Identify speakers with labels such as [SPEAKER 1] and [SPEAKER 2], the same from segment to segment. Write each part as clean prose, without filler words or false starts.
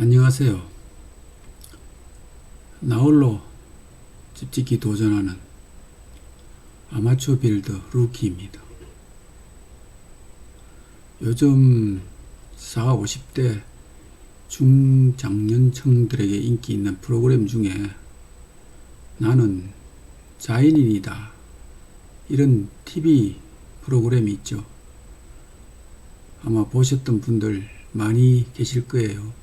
[SPEAKER 1] 안녕하세요. 나홀로 집짓기 도전하는 아마추어 빌더 루키입니다. 요즘 40, 50대 중장년층들에게 인기 있는 프로그램 중에 나는 자연인이다 이런 TV 프로그램이 있죠. 아마 보셨던 분들 많이 계실 거예요.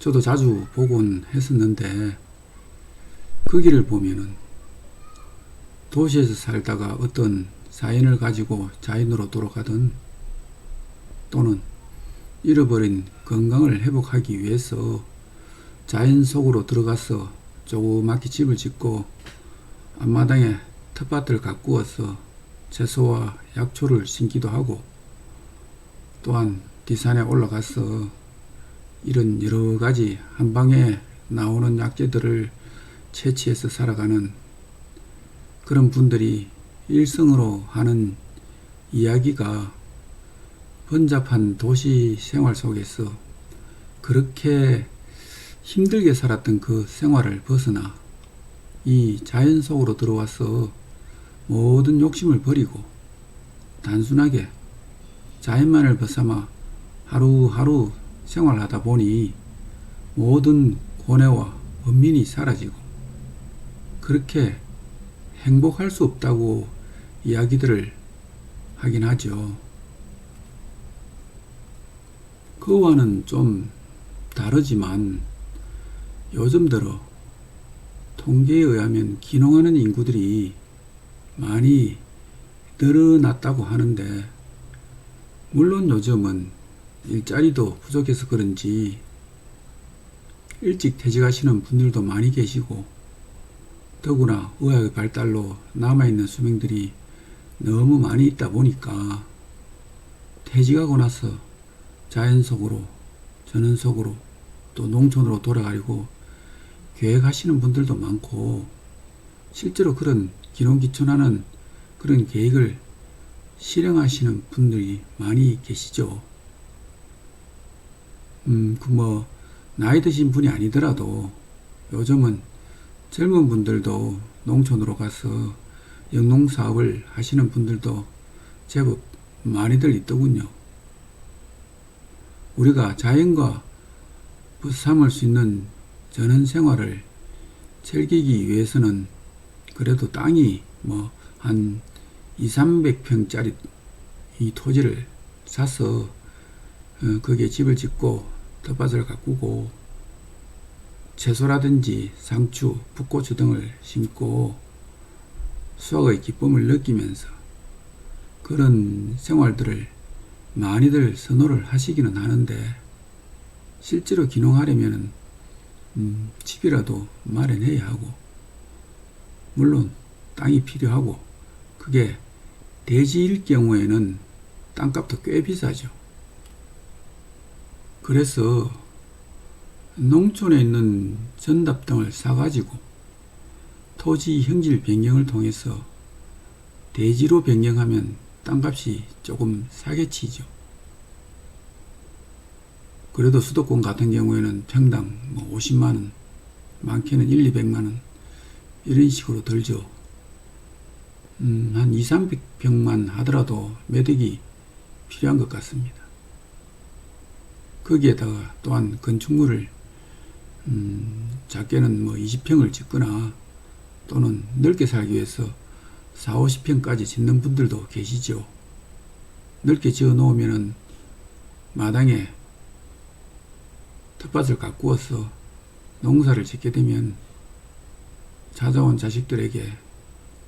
[SPEAKER 1] 저도 자주 보곤 했었는데 거기를 보면은 도시에서 살다가 어떤 사연을 가지고 자연으로 돌아가든 또는 잃어버린 건강을 회복하기 위해서 자연 속으로 들어가서 조그맣게 집을 짓고 앞마당에 텃밭을 가꾸어서 채소와 약초를 심기도 하고 또한 뒷산에 올라가서 이런 여러가지 한방에 나오는 약재들을 채취해서 살아가는 그런 분들이 일성으로 하는 이야기가 번잡한 도시 생활 속에서 그렇게 힘들게 살았던 그 생활을 벗어나 이 자연 속으로 들어와서 모든 욕심을 버리고 단순하게 자연만을 벗삼아 하루하루 생활하다 보니 모든 고뇌와 번민이 사라지고 그렇게 행복할 수 없다고 이야기들을 하긴 하죠. 그와는 좀 다르지만 요즘 들어 통계에 의하면 귀농하는 인구들이 많이 늘어났다고 하는데 물론 요즘은 일자리도 부족해서 그런지 일찍 퇴직하시는 분들도 많이 계시고 더구나 의학의 발달로 남아있는 수명들이 너무 많이 있다 보니까 퇴직하고 나서 자연 속으로 전원 속으로 또 농촌으로 돌아가려고 계획하시는 분들도 많고 실제로 그런 귀농귀촌하는 그런 계획을 실행하시는 분들이 많이 계시죠. 나이 드신 분이 아니더라도 요즘은 젊은 분들도 농촌으로 가서 영농사업을 하시는 분들도 제법 많이들 있더군요. 우리가 자연과 벗삼을 수 있는 전원 생활을 즐기기 위해서는 그래도 땅이 한 200~300평짜리 이 토지를 사서 거기에 집을 짓고 텃밭을 가꾸고 채소라든지 상추, 풋고추 등을 심고 수확의 기쁨을 느끼면서 그런 생활들을 많이들 선호를 하시기는 하는데 실제로 귀농하려면 집이라도 마련해야 하고 물론 땅이 필요하고 그게 대지일 경우에는 땅값도 꽤 비싸죠. 그래서 농촌에 있는 전답 등을 사가지고 토지 형질 변경을 통해서 대지로 변경하면 땅값이 조금 싸게 치죠. 그래도 수도권 같은 경우에는 평당 50만원, 많게는 1~200만원 이런 식으로 들죠. 한 200~300평만 하더라도 매덕이 필요한 것 같습니다. 거기에다가 또한 건축물을 작게는 20평을 짓거나 또는 넓게 살기 위해서 40~50평까지 짓는 분들도 계시죠. 넓게 지어 놓으면은 마당에 텃밭을 가꾸어서 농사를 짓게 되면 찾아온 자식들에게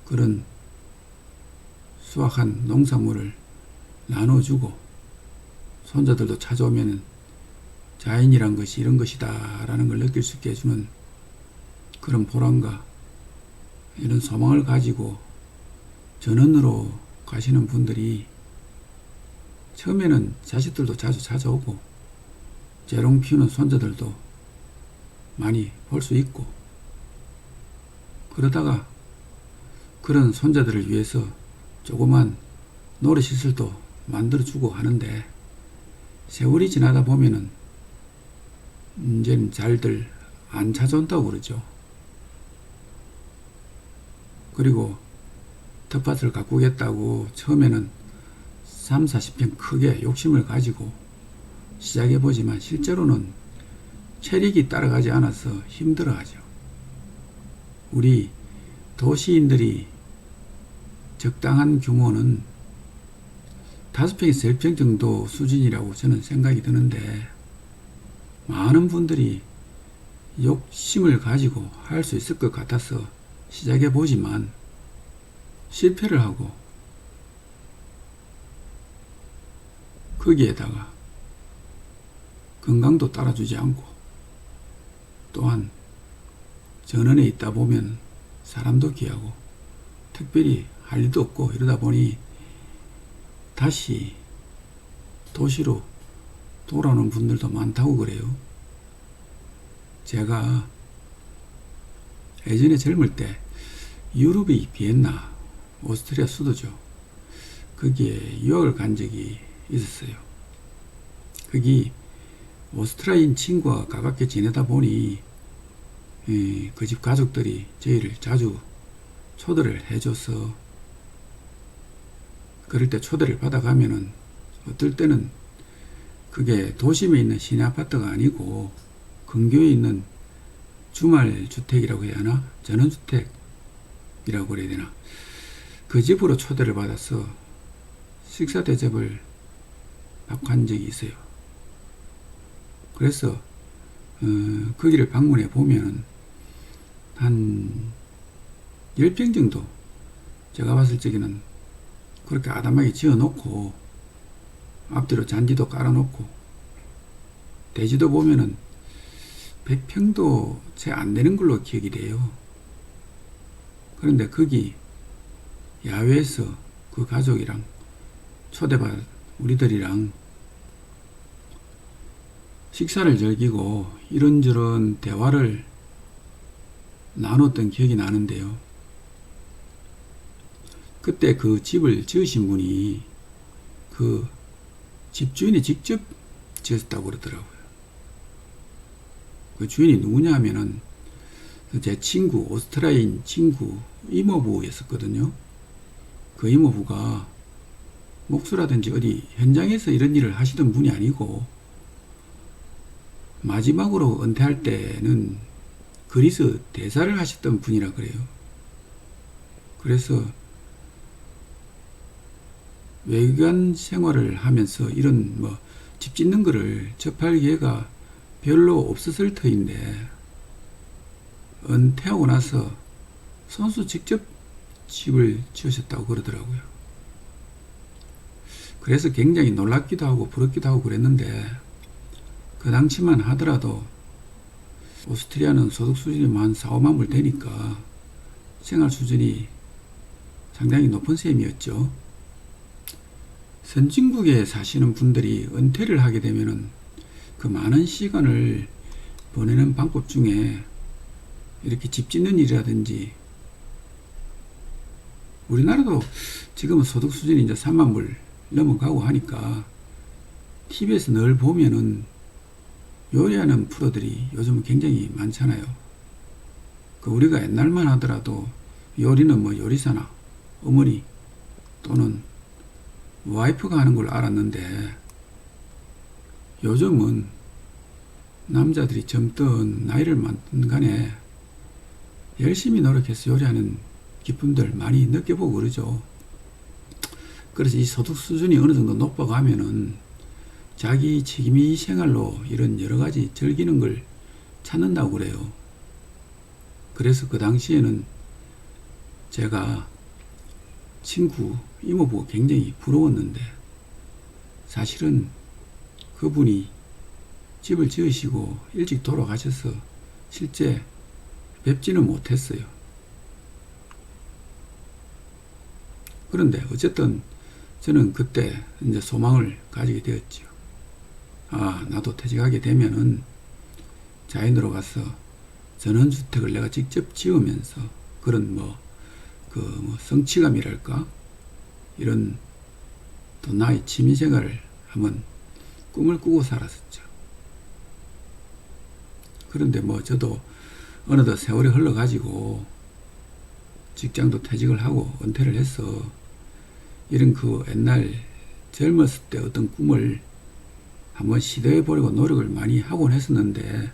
[SPEAKER 1] 그런 수확한 농산물을 나눠주고 손자들도 찾아오면 자연이란 것이 이런 것이다 라는 걸 느낄 수 있게 해주는 그런 보람과 이런 소망을 가지고 전원으로 가시는 분들이 처음에는 자식들도 자주 찾아오고 재롱 피우는 손자들도 많이 볼 수 있고 그러다가 그런 손자들을 위해서 조그만 놀이시설도 만들어주고 하는데 세월이 지나다 보면은 이제는 잘들 안 찾아온다고 그러죠. 그리고 텃밭을 가꾸겠다고 처음에는 3, 40평 크게 욕심을 가지고 시작해보지만 실제로는 체력이 따라가지 않아서 힘들어하죠. 우리 도시인들이 적당한 규모는 5평에서 10평 정도 수준이라고 저는 생각이 드는데, 많은 분들이 욕심을 가지고 할 수 있을 것 같아서 시작해보지만 실패를 하고, 거기에다가 건강도 따라주지 않고, 또한 전원에 있다 보면 사람도 귀하고 특별히 할 일도 없고 이러다 보니 다시 도시로 돌아오는 분들도 많다고 그래요. 제가 예전에 젊을 때 유럽이 비엔나, 오스트리아 수도죠. 거기에 유학을 간 적이 있었어요. 거기 오스트리아인 친구와 가깝게 지내다 보니 그 집 가족들이 저희를 자주 초대를 해줘서, 그럴 때 초대를 받아가면은 어떨 때는 그게 도심에 있는 시내 아파트가 아니고 근교에 있는 주말 주택이라고 해야 하나? 전원주택이라고 그래야 되나? 그 집으로 초대를 받아서 식사 대접을 받고 한 적이 있어요. 그래서 거기를 방문해 보면 한 10평 정도 제가 봤을 적에는 그렇게 아담하게 지어 놓고 앞뒤로 잔디도 깔아 놓고 대지도 보면은 100평도 채 안 되는 걸로 기억이 돼요. 그런데 거기 야외에서 그 가족이랑 초대받은 우리들이랑 식사를 즐기고 이런저런 대화를 나눴던 기억이 나는데요. 그때 그 집을 지으신 분이 그 집주인이 직접 지었다고 그러더라고요. 그 주인이 누구냐 하면은 제 친구, 오스트리아인 친구 이모부였었거든요. 그 이모부가 목수라든지 어디 현장에서 이런 일을 하시던 분이 아니고 마지막으로 은퇴할 때는 그리스 대사를 하셨던 분이라 그래요. 그래서 외관 생활을 하면서 이런 집 짓는 거를 접할 기회가 별로 없었을 터인데 은퇴하고 나서 손수 직접 집을 지으셨다고 그러더라고요. 그래서 굉장히 놀랍기도 하고 부럽기도 하고 그랬는데, 그 당시만 하더라도 오스트리아는 소득 수준이 한 4, 5만 불 되니까 생활 수준이 상당히 높은 셈이었죠. 선진국에 사시는 분들이 은퇴를 하게 되면은 그 많은 시간을 보내는 방법 중에 이렇게 집 짓는 일이라든지, 우리나라도 지금은 소득 수준이 이제 3만 불 넘어가고 하니까 TV에서 늘 보면은 요리하는 프로들이 요즘은 굉장히 많잖아요. 그 우리가 옛날만 하더라도 요리는 요리사나 어머니 또는 와이프가 하는 걸 알았는데, 요즘은 남자들이 젊든 나이를 많든 간에 열심히 노력해서 요리하는 기쁨들 많이 느껴보고 그러죠. 그래서 이 소득 수준이 어느 정도 높아가면은 자기 책임이 생활로 이런 여러 가지 즐기는 걸 찾는다고 그래요. 그래서 그 당시에는 제가 친구 이모부가 굉장히 부러웠는데, 사실은 그분이 집을 지으시고 일찍 돌아가셔서 실제 뵙지는 못했어요. 그런데 어쨌든 저는 그때 이제 소망을 가지게 되었죠. 아, 나도 퇴직하게 되면은 자연으로 가서 전원주택을 내가 직접 지으면서 그런 성취감이랄까? 이런 또 나의 취미생활을 한번 꿈을 꾸고 살았었죠. 그런데 뭐 저도 어느덧 세월이 흘러가지고 직장도 퇴직을 하고 은퇴를 해서 이런 그 옛날 젊었을 때 어떤 꿈을 한번 시도해 보려고 노력을 많이 하곤 했었는데,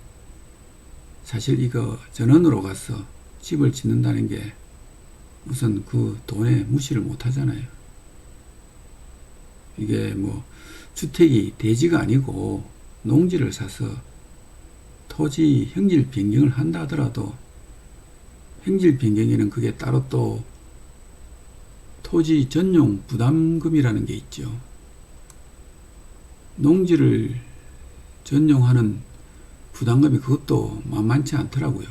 [SPEAKER 1] 사실 이거 전원으로 가서 집을 짓는다는 게 우선 그 돈에 무시를 못 하잖아요. 이게 뭐 주택이 대지가 아니고 농지를 사서 토지 형질 변경을 한다 하더라도 형질 변경에는 그게 따로 또 토지 전용 부담금이라는 게 있죠. 농지를 전용하는 부담금이 그것도 만만치 않더라고요.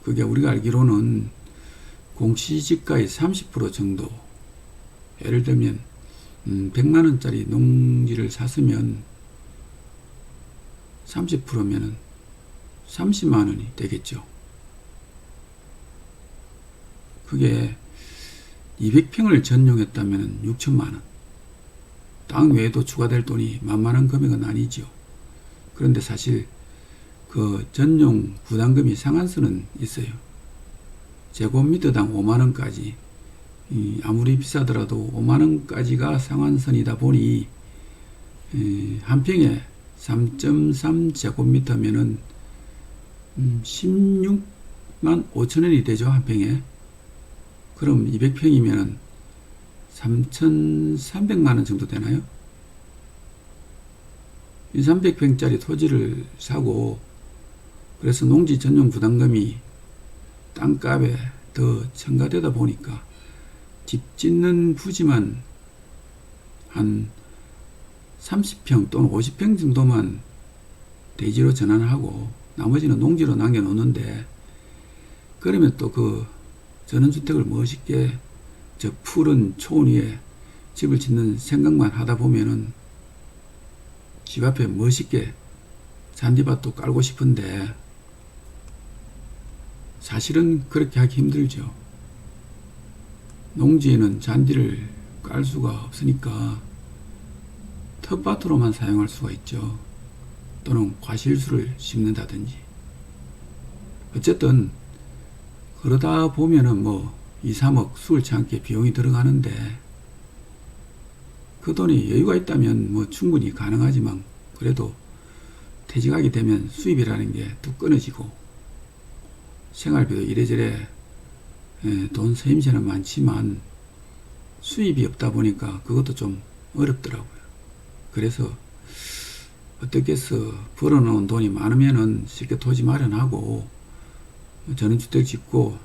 [SPEAKER 1] 그게 우리가 알기로는 공시지가의 30% 정도, 예를 들면 100만원짜리 농지를 샀으면 30%면은 30만원이 되겠죠. 그게 200평을 전용했다면 6천만원. 땅 외에도 추가될 돈이 만만한 금액은 아니죠. 그런데 사실 그 전용 부담금이 상한선은 있어요. 제곱미터당 5만원까지, 아무리 비싸더라도 5만원까지가 상한선이다 보니 한 평에 3.3 제곱미터면은 16만 5천원이 되죠, 한 평에. 그럼 200평이면은 3,300만원 정도 되나요? 이 300평짜리 토지를 사고, 그래서 농지 전용 부담금이 땅값에 더 첨가되다 보니까 집 짓는 부지만 한 30평 또는 50평 정도만 대지로 전환하고 나머지는 농지로 남겨놓는데, 그러면 또 그 전원주택을 멋있게 저 푸른 초원 위에 집을 짓는 생각만 하다 보면은 집 앞에 멋있게 잔디밭도 깔고 싶은데 사실은 그렇게 하기 힘들죠. 농지에는 잔디를 깔 수가 없으니까 텃밭으로만 사용할 수가 있죠. 또는 과실수를 심는다든지. 어쨌든 그러다 보면은 뭐 2, 3억 수월치 않게 비용이 들어가는데, 그 돈이 여유가 있다면 뭐 충분히 가능하지만, 그래도 퇴직하게 되면 수입이라는 게 뚝 끊어지고 생활비도 이래저래 돈 쓰임새는 많지만 수입이 없다 보니까 그것도 좀 어렵더라고요. 그래서 어떻게 해서 벌어놓은 돈이 많으면은 쉽게 토지 마련하고 전원주택 짓고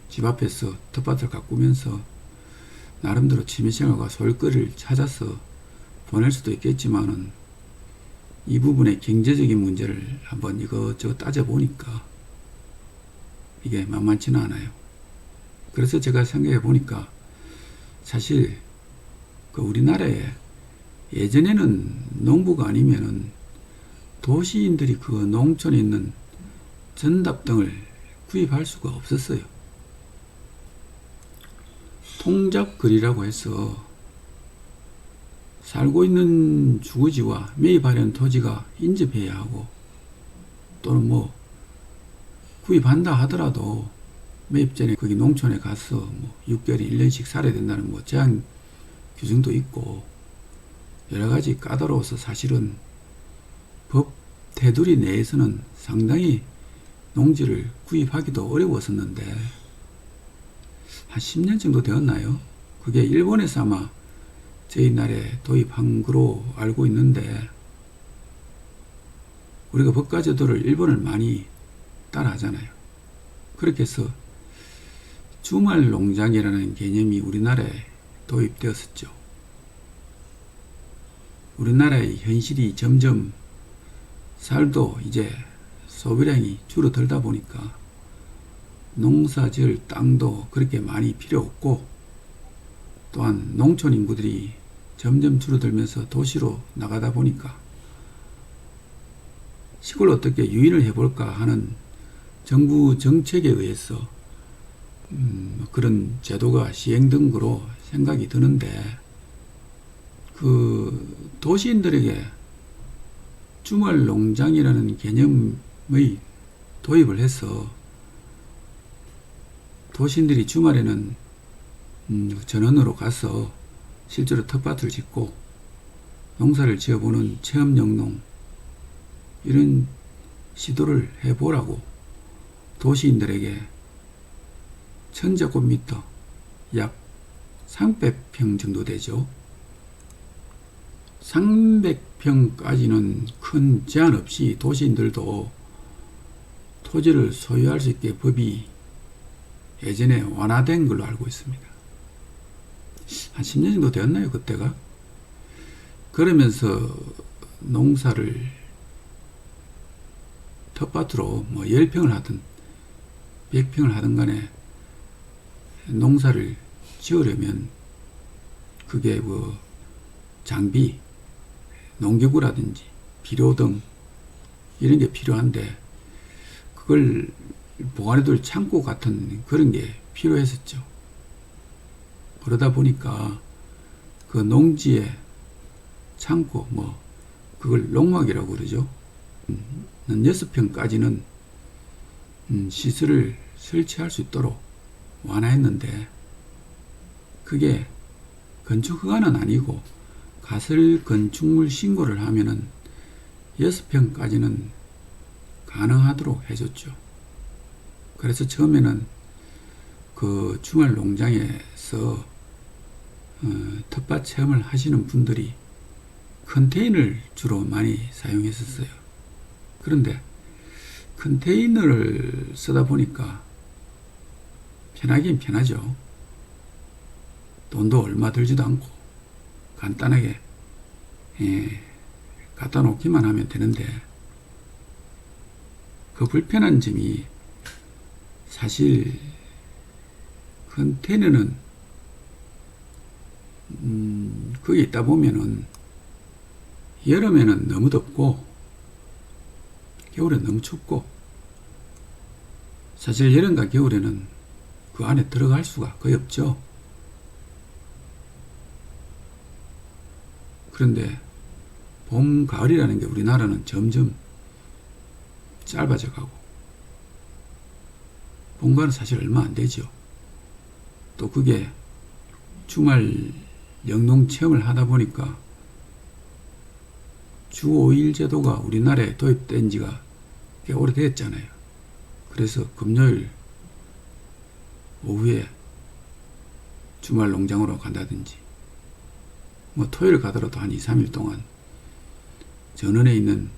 [SPEAKER 1] 집 앞에서 텃밭을 가꾸면서 나름대로 취미생활과 소일거리를 찾아서 보낼 수도 있겠지만은, 이 부분의 경제적인 문제를 한번 이것저것 따져보니까 이게 만만치는 않아요. 그래서 제가 생각해 보니까 사실 그 우리나라에 예전에는 농부가 아니면은 도시인들이 그 농촌에 있는 전답등을 구입할 수가 없었어요. 통작거리라고 해서 살고 있는 주거지와 매입하려는 토지가 인접해야 하고, 또는 뭐 구입한다 하더라도 매입 전에 거기 농촌에 가서 뭐 6개월, 1년씩 살아야 된다는 뭐 제한 규정도 있고 여러 가지 까다로워서 사실은 법 테두리 내에서는 상당히 농지를 구입하기도 어려웠었는데, 한 10년 정도 되었나요? 그게 일본에서 아마 저희 나라에 도입한 거로 알고 있는데, 우리가 법과 제도를 일본을 많이 따라 하잖아요. 그렇게 해서 주말 농장이라는 개념이 우리나라에 도입되었었죠. 우리나라의 현실이 점점 쌀도 이제 소비량이 줄어들다 보니까 농사 지을 땅도 그렇게 많이 필요 없고, 또한 농촌 인구들이 점점 줄어들면서 도시로 나가다 보니까 시골 어떻게 유인을 해볼까 하는 정부 정책에 의해서 그런 제도가 시행된 거로 생각이 드는데, 그 도시인들에게 주말 농장이라는 개념의 도입을 해서 도시인들이 주말에는 전원으로 가서 실제로 텃밭을 짓고 농사를 지어보는 체험 영농, 이런 시도를 해보라고 도시인들에게 1000제곱미터 약 300평 정도 되죠. 300평까지는 큰 제한 없이 도시인들도 토지를 소유할 수 있게 법이 예전에 완화된 걸로 알고 있습니다. 한 10년 정도 되었나요, 그때가? 그러면서 농사를 텃밭으로 뭐 10평을 하든 100평을 하든 간에 농사를 지으려면 그게 뭐 장비, 농기구라든지 비료 등 이런 게 필요한데 그걸 보관해둘 창고 같은 그런 게 필요했었죠. 그러다 보니까 그 농지의 창고, 뭐 그걸 농막이라고 그러죠. 6평까지는 시설을 설치할 수 있도록 완화했는데 그게 건축 허가는 아니고 가설 건축물 신고를 하면은 6평까지는 가능하도록 해줬죠. 그래서 처음에는 그 주말 농장에서 텃밭 체험을 하시는 분들이 컨테이너를 주로 많이 사용했었어요. 그런데 컨테이너를 쓰다 보니까 편하긴 편하죠. 돈도 얼마 들지도 않고 간단하게 갖다 놓기만 하면 되는데 그 불편한 점이 사실 컨테이너는 거기 있다 보면은 여름에는 너무 덥고 겨울엔 너무 춥고 사실 여름과 겨울에는 그 안에 들어갈 수가 거의 없죠. 그런데 봄, 가을이라는 게 우리나라는 점점 짧아져 가고 봄과는 사실 얼마 안 되죠. 또 그게 주말 영농 체험을 하다 보니까 주 5일 제도가 우리나라에 도입된 지가 꽤 오래됐잖아요. 그래서 금요일 오후에 주말 농장으로 간다든지 뭐 토요일 가더라도 한 2, 3일 동안 전원에 있는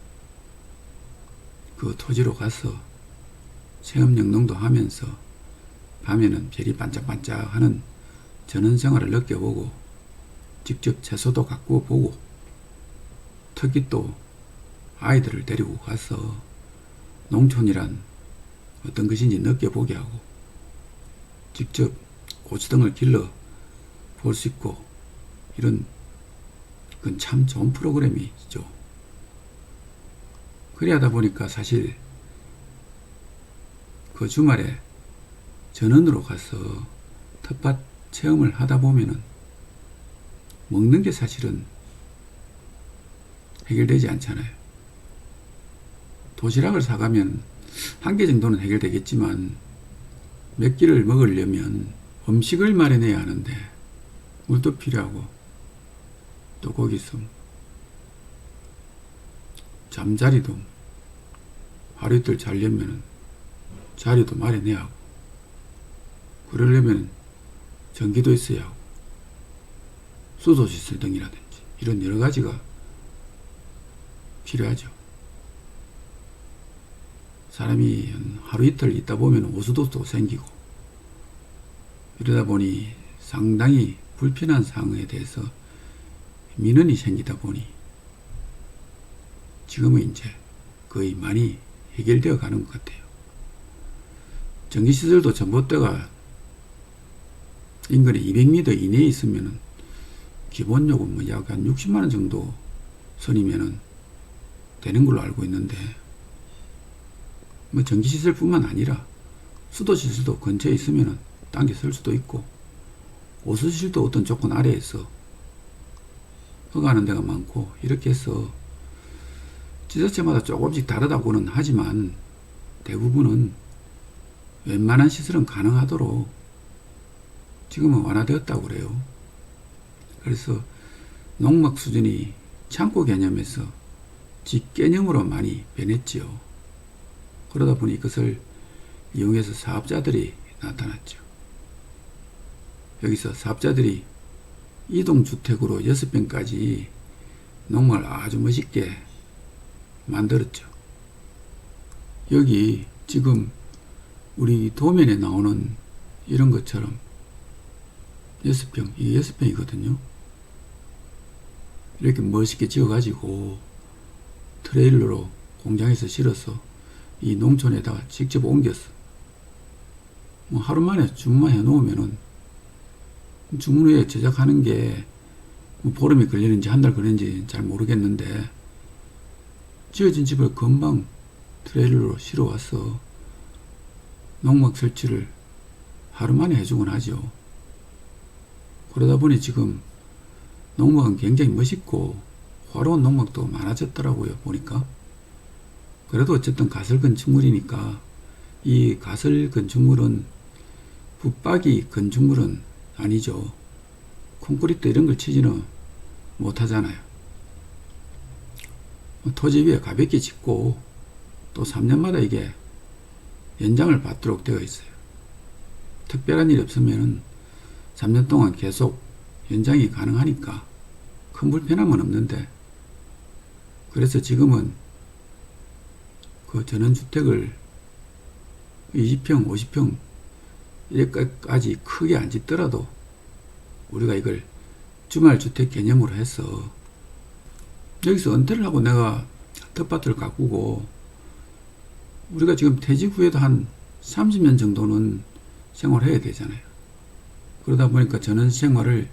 [SPEAKER 1] 그 토지로 가서 체험 영농도 하면서 밤에는 별이 반짝반짝 하는 전원 생활을 느껴보고 직접 채소도 가꾸어 보고 특히 또 아이들을 데리고 가서 농촌이란 어떤 것인지 느껴보게 하고 직접 고추등을 길러 볼 수 있고 이런 그건 참 좋은 프로그램이죠. 그래 하다 보니까 사실 그 주말에 전원으로 가서 텃밭 체험을 하다 보면은 먹는 게 사실은 해결되지 않잖아요. 도시락을 사가면 한 개 정도는 해결되겠지만 몇 끼를 먹으려면 음식을 마련해야 하는데 물도 필요하고 또 거기서 잠자리도 하루 이틀 자려면 자리도 마련해야 하고 그러려면 전기도 있어야 하고 수도시설 등이라든지 이런 여러 가지가 필요하죠. 사람이 하루 이틀 있다 보면 오수도도 생기고 이러다 보니 상당히 불편한 상황에 대해서 민원이 생기다 보니 지금은 이제 거의 많이 해결되어 가는 것 같아요. 전기시설도 전봇대가 인근에 200m 이내에 있으면은 기본 요금 뭐 약 한 60만원 정도 선이면은 되는 걸로 알고 있는데 뭐 전기시설 뿐만 아니라 수도시설도 근처에 있으면은 딴 게 쓸 수도 있고 오수시설도 어떤 조건 아래에서 허가하는 데가 많고 이렇게 해서 지자체마다 조금씩 다르다고는 하지만 대부분은 웬만한 시설은 가능하도록 지금은 완화되었다고 그래요. 그래서 농막 수준이 창고 개념에서 집 개념으로 많이 변했지요. 그러다 보니 이것을 이용해서 사업자들이 나타났죠. 여기서 사업자들이 이동주택으로 6평까지 농막을 아주 멋있게 만들었죠. 여기 지금 우리 도면에 나오는 이런 것처럼 6평, 이게 6평이거든요. 이렇게 멋있게 지어가지고 트레일러로 공장에서 실어서 이 농촌에다가 직접 옮겼어. 뭐 하루 만에 주문만 해놓으면은 주문 후에 제작하는 게 뭐 보름이 걸리는지 한 달 걸리는지 잘 모르겠는데 지어진 집을 금방 트레일러로 실어와서 농막 설치를 하루 만에 해주곤 하죠. 그러다 보니 지금 농막은 굉장히 멋있고 화려한 농막도 많아졌더라고요. 보니까. 그래도 어쨌든 가설 건축물이니까 이 가설 건축물은 붙박이 건축물은 아니죠. 콘크리트 이런 걸 치지는 못하잖아요. 토지 위에 가볍게 짓고 또 3년마다 이게 연장을 받도록 되어 있어요. 특별한 일이 없으면 3년 동안 계속 연장이 가능하니까 큰 불편함은 없는데, 그래서 지금은 그 전원주택을 20평, 50평 이렇게까지 크게 안 짓더라도 우리가 이걸 주말주택 개념으로 해서 여기서 은퇴를 하고 내가 텃밭을 가꾸고 우리가 지금 퇴직 후에도 한 30년 정도는 생활해야 되잖아요. 그러다 보니까 전원 생활을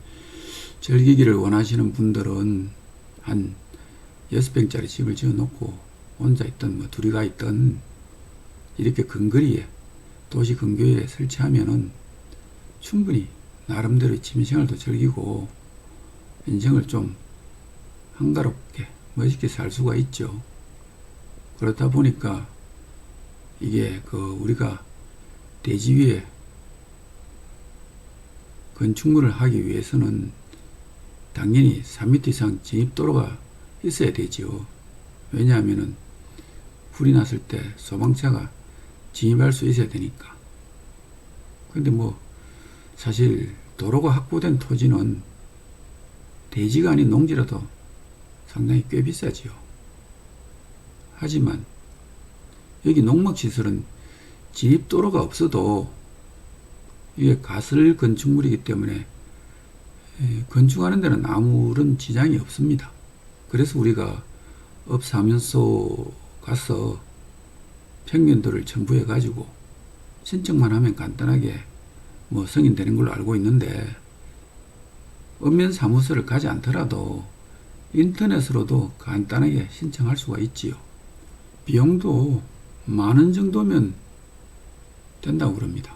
[SPEAKER 1] 즐기기를 원하시는 분들은 한 6평짜리 집을 지어 놓고 혼자 있든 뭐 둘이가 있든 이렇게 근거리에 도시 근교에 설치하면은 충분히 나름대로 취미생활도 즐기고 인생을 좀 한가롭게 멋있게 살 수가 있죠. 그렇다 보니까 이게 우리가 대지 위에 건축물을 하기 위해서는 당연히 3m 이상 진입도로가 있어야 되지요. 왜냐하면은 불이 났을 때 소방차가 진입할 수 있어야 되니까. 근데 뭐 사실 도로가 확보된 토지는 대지가 아닌 농지라도 상당히 꽤 비싸지요. 하지만 여기 농막시설은 진입도로가 없어도 이게 가설 건축물이기 때문에 건축하는 데는 아무런 지장이 없습니다. 그래서 우리가 업사면소 가서 평면도를 첨부해 가지고 신청만 하면 간단하게 뭐 승인되는 걸로 알고 있는데, 읍면 사무소를 가지 않더라도 인터넷으로도 간단하게 신청할 수가 있지요. 비용도 10,000원 정도면 된다고 그럽니다.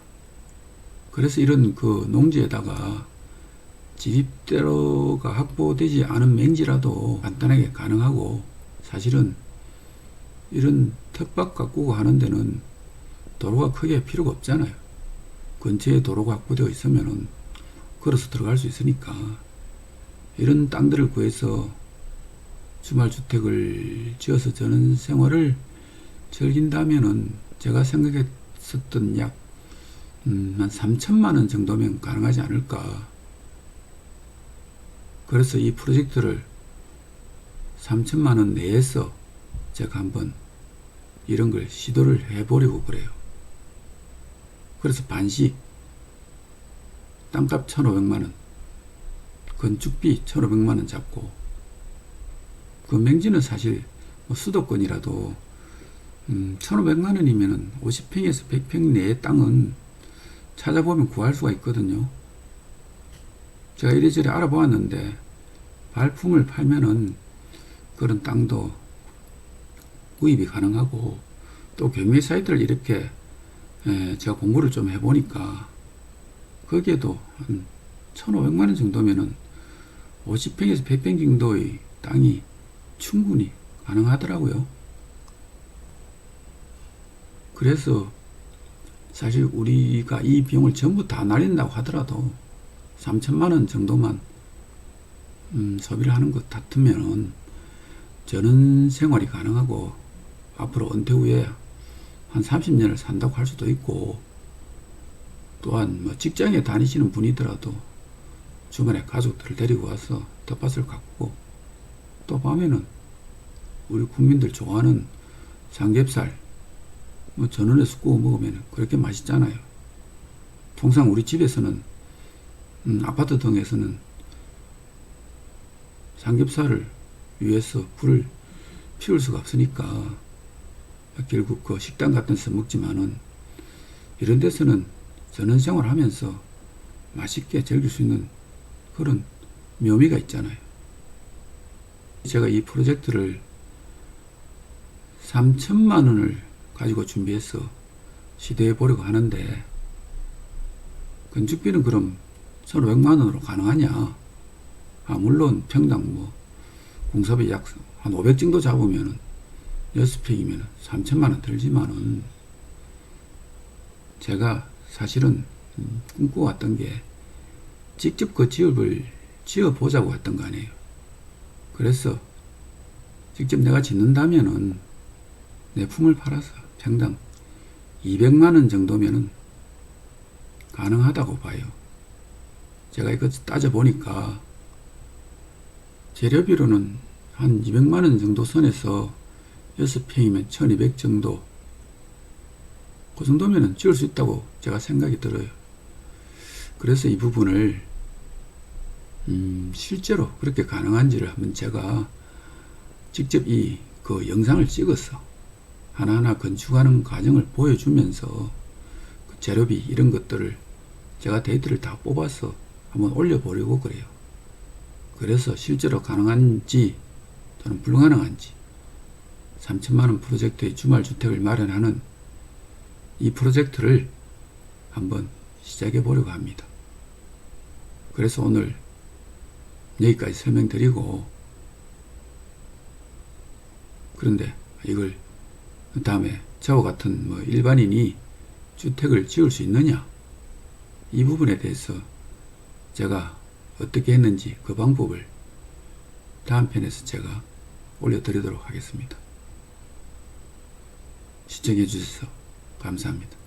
[SPEAKER 1] 그래서 이런 농지에다가 진입도로가 확보되지 않은 맹지라도 간단하게 가능하고, 사실은 이런 텃밭 가꾸고 하는 데는 도로가 크게 필요가 없잖아요. 근처에 도로가 확보되어 있으면은 걸어서 들어갈 수 있으니까 이런 땅들을 구해서 주말주택을 지어서 저는 생활을 즐긴다면은 제가 생각했었던 약 한 3천만 원 정도면 가능하지 않을까. 그래서 이 프로젝트를 3천만 원 내에서 제가 한번 이런 걸 시도를 해보려고 그래요. 그래서 반씩 땅값 1,500만 원, 건축비 1,500만 원 잡고, 그 맹지는 사실 뭐 수도권이라도 1,500만 원이면은 50평에서 100평 내의 땅은 찾아보면 구할 수가 있거든요. 제가 이래저래 알아보았는데 발품을 팔면은 그런 땅도 구입이 가능하고, 또 경매 사이트를 이렇게 제가 공부를 좀 해보니까 거기에도 한 1,500만 원 정도면은 50평에서 100평 정도의 땅이 충분히 가능하더라고요. 그래서 사실 우리가 이 비용을 전부 다 날린다고 하더라도 3천만 원 정도만 소비를 하는 것 같으면 전원 생활이 가능하고 앞으로 은퇴 후에 한 30년을 산다고 할 수도 있고, 또한 뭐 직장에 다니시는 분이더라도 주말에 가족들을 데리고 와서 텃밭을 가꾸고, 또 밤에는 우리 국민들 좋아하는 삼겹살 뭐 전원에서 구워 먹으면 그렇게 맛있잖아요. 통상 우리 집에서는 아파트 등에서는 삼겹살을 위해서 불을 피울 수가 없으니까 결국 그 식당 같은 데서 먹지만은, 이런 데서는 전원생활 하면서 맛있게 즐길 수 있는 그런 묘미가 있잖아요. 제가 이 프로젝트를 3천만 원을 가지고 준비해서 시도해 보려고 하는데, 건축비는 그럼 1,500만 원으로 가능하냐? 물론 평당 뭐 공사비 약 한 500 정도 잡으면은 6평이면 3천만 원 들지만은, 제가 사실은 꿈꿔왔던 게 직접 그 집을 지어보자고 했던 거 아니에요. 그래서 직접 내가 짓는다면은 내 품을 팔아서 평당 200만 원 정도면은 가능하다고 봐요. 제가 이거 따져보니까 재료비로는 한 200만 원 정도 선에서 6평이면 1200 정도, 그 정도면은 지을 수 있다고 제가 생각이 들어요. 그래서 이 부분을 실제로 그렇게 가능한지를 한번 제가 직접 그 영상을 찍어서 하나하나 건축하는 과정을 보여주면서 그 재료비 이런 것들을 제가 데이터를 다 뽑아서 한번 올려보려고 그래요. 그래서 실제로 가능한지 또는 불가능한지, 3천만 원 프로젝트의 주말주택을 마련하는 이 프로젝트를 한번 시작해 보려고 합니다. 그래서 오늘 여기까지 설명드리고, 그런데 이걸 다음에 저와 같은 뭐 일반인이 주택을 지을 수 있느냐, 이 부분에 대해서 제가 어떻게 했는지 그 방법을 다음 편에서 제가 올려드리도록 하겠습니다. 시청해 주셔서 감사합니다.